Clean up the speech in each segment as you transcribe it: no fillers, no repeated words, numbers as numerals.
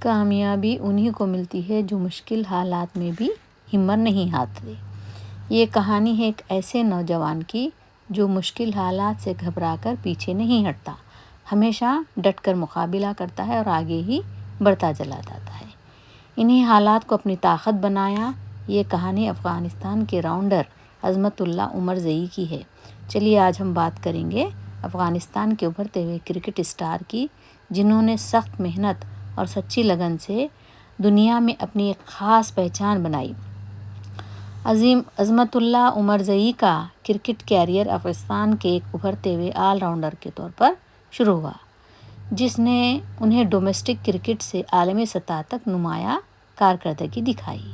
کامیابی انہی کو ملتی ہے جو مشکل حالات میں بھی ہمت نہیں ہارتے۔ یہ کہانی ہے ایک ایسے نوجوان کی جو مشکل حالات سے گھبرا کر پیچھے نہیں ہٹتا، ہمیشہ ڈٹ کر مقابلہ کرتا ہے اور آگے ہی بڑھتا چلا جاتا ہے۔ انہی حالات کو اپنی طاقت بنایا۔ یہ کہانی افغانستان کے راؤنڈر عظمت اللہ عمر زئی کی ہے۔ چلیے آج ہم بات کریں گے افغانستان کے ابھرتے ہوئے کرکٹ اسٹار کی، جنہوں نے سخت محنت اور سچی لگن سے دنیا میں اپنی ایک خاص پہچان بنائی۔ عظمت اللہ عمر زئی کا کرکٹ کیریئر افغانستان کے ایک ابھرتے ہوئے آل راؤنڈر کے طور پر شروع ہوا، جس نے انہیں ڈومیسٹک کرکٹ سے عالمی سطح تک نمایاں کارکردگی دکھائی۔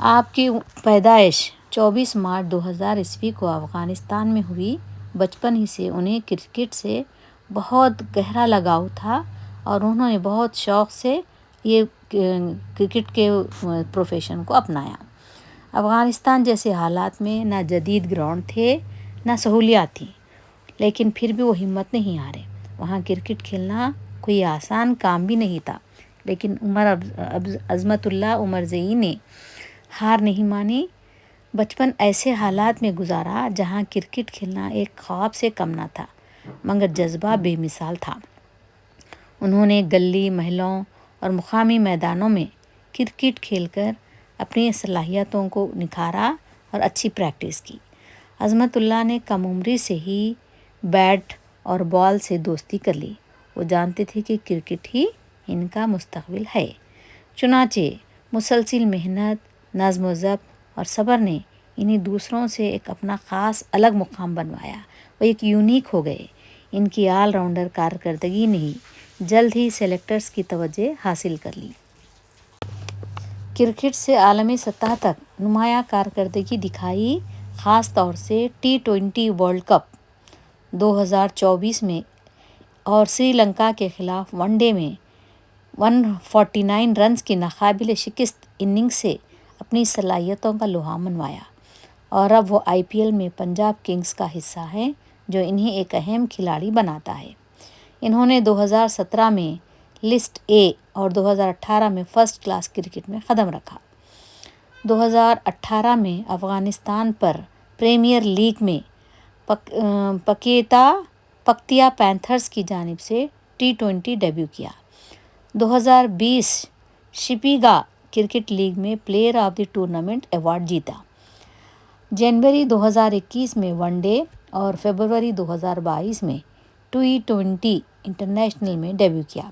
آپ کی پیدائش 24 مارچ 2000 کو افغانستان میں ہوئی۔ بچپن ہی سے انہیں کرکٹ سے بہت گہرا لگاؤ تھا اور انہوں نے بہت شوق سے یہ کرکٹ کے پروفیشن کو اپنایا۔ افغانستان جیسے حالات میں نہ جدید گراؤنڈ تھے نہ سہولیات تھیں، لیکن پھر بھی وہ ہمت نہیں ہارے۔ وہاں کرکٹ کھیلنا کوئی آسان کام بھی نہیں تھا، لیکن عظمت اللہ عمر زئی نے ہار نہیں مانی۔ بچپن ایسے حالات میں گزارا جہاں کرکٹ کھیلنا ایک خواب سے کم نہ تھا، مگر جذبہ بے مثال تھا۔ انہوں نے گلی محلوں اور مقامی میدانوں میں کرکٹ کھیل کر اپنی صلاحیتوں کو نکھارا اور اچھی پریکٹس کی۔ عظمت اللہ نے کم عمری سے ہی بیٹ اور بال سے دوستی کر لی۔ وہ جانتے تھے کہ کرکٹ ہی ان کا مستقبل ہے۔ چنانچہ مسلسل محنت، نظم و ضبط اور صبر نے انہیں دوسروں سے ایک اپنا خاص الگ مقام بنوایا۔ وہ ایک یونیک ہو گئے۔ ان کی آل راؤنڈر کارکردگی نے جلد ہی سیلیکٹرز کی توجہ حاصل کر لی۔ کرکٹ سے عالمی سطح تک نمایاں کارکردگی دکھائی، خاص طور سے T20 ورلڈ کپ 2024 میں اور سری لنکا کے خلاف ون ڈے میں 149 رنز کی ناقابل شکست اننگز سے اپنی صلاحیتوں کا لوہا منوایا، اور اب وہ IPL میں پنجاب کنگز کا حصہ ہیں، جو انہیں ایک اہم کھلاڑی بناتا ہے۔ انہوں نے 2017 میں لسٹ اے اور 2018 میں فرسٹ کلاس کرکٹ میں قدم رکھا۔ 2018 میں افغانستان پر پریمیئر لیگ میں پکتیا پینتھرز کی جانب سے T20 ڈیبیو کیا۔ 2020 شپیگا کرکٹ لیگ میں player of the tournament award جیتا۔ جنوری 2021 میں ون ڈے اور فروری 2022 میں T20 انٹرنیشنل میں ڈیبیو کیا۔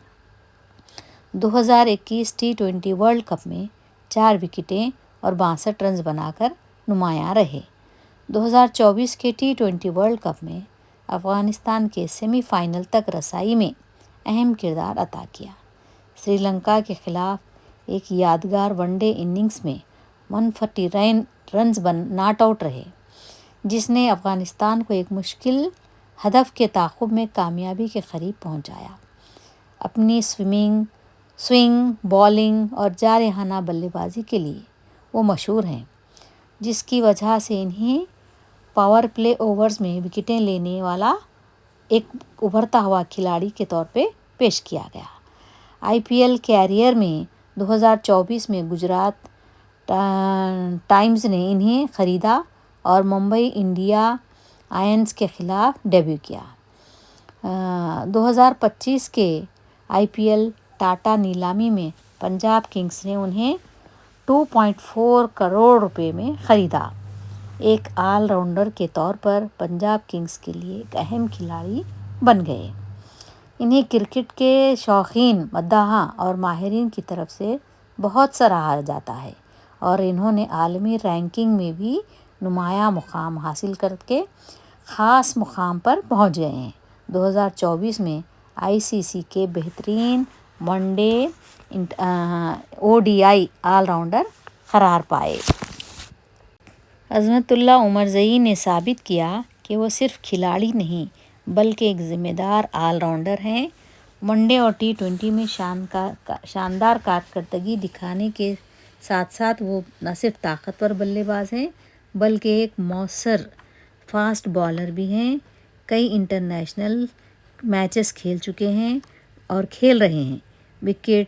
2021 T20 ورلڈ کپ میں 4 وکٹیں اور 62 رنز بنا کر نمایاں رہے۔ 2024 کے T20 ورلڈ کپ میں افغانستان کے سیمی فائنل تک رسائی میں اہم کردار ادا کیا۔ سری لنکا کے خلاف ایک یادگار ون ڈے اننگز میں 149 رنز ناٹ آؤٹ رہے، جس نے افغانستان کو ایک مشکل ہدف کے تعاقب میں کامیابی کے قریب پہنچایا۔ اپنی سوئنگ، بالنگ اور جارحانہ بلے بازی کے لیے وہ مشہور ہیں، جس کی وجہ سے انہیں پاور پلے اوورز میں وکٹیں لینے والا ایک ابھرتا ہوا کھلاڑی کے طور پہ پیش کیا گیا۔ IPL کیریئر میں 2024 میں گجرات ٹائٹنز نے انہیں خریدا اور ممبئی انڈینز کے خلاف ڈیبیو کیا۔ 2025 کے IPL ٹاٹا نیلامی میں پنجاب کنگز نے انہیں 2.4 کروڑ روپے میں خریدا۔ ایک آل راؤنڈر کے طور پر پنجاب کنگز کے لیے ایک اہم کھلاڑی بن گئے۔ انہیں کرکٹ کے شوقین، مداحوں اور ماہرین کی طرف سے بہت سراہا جاتا ہے، اور انہوں نے عالمی رینکنگ میں بھی نمایاں مقام حاصل کر کے خاص مقام پر پہنچ گئے ہیں۔ 2024 میں ICC کے بہترین one day ODI all rounder قرار پائے۔ عظمت اللہ عمر زئی نے ثابت کیا کہ وہ صرف کھلاڑی نہیں بلکہ ایک ذمہ دار آل راؤنڈر ہیں۔ ون ڈے اور T20 میں شاندار کارکردگی دکھانے کے ساتھ ساتھ وہ نہ صرف طاقتور بلے باز ہیں بلکہ ایک مؤثر فاسٹ بالر بھی ہیں۔ کئی انٹرنیشنل میچز کھیل چکے ہیں اور کھیل رہے ہیں۔ وکٹ،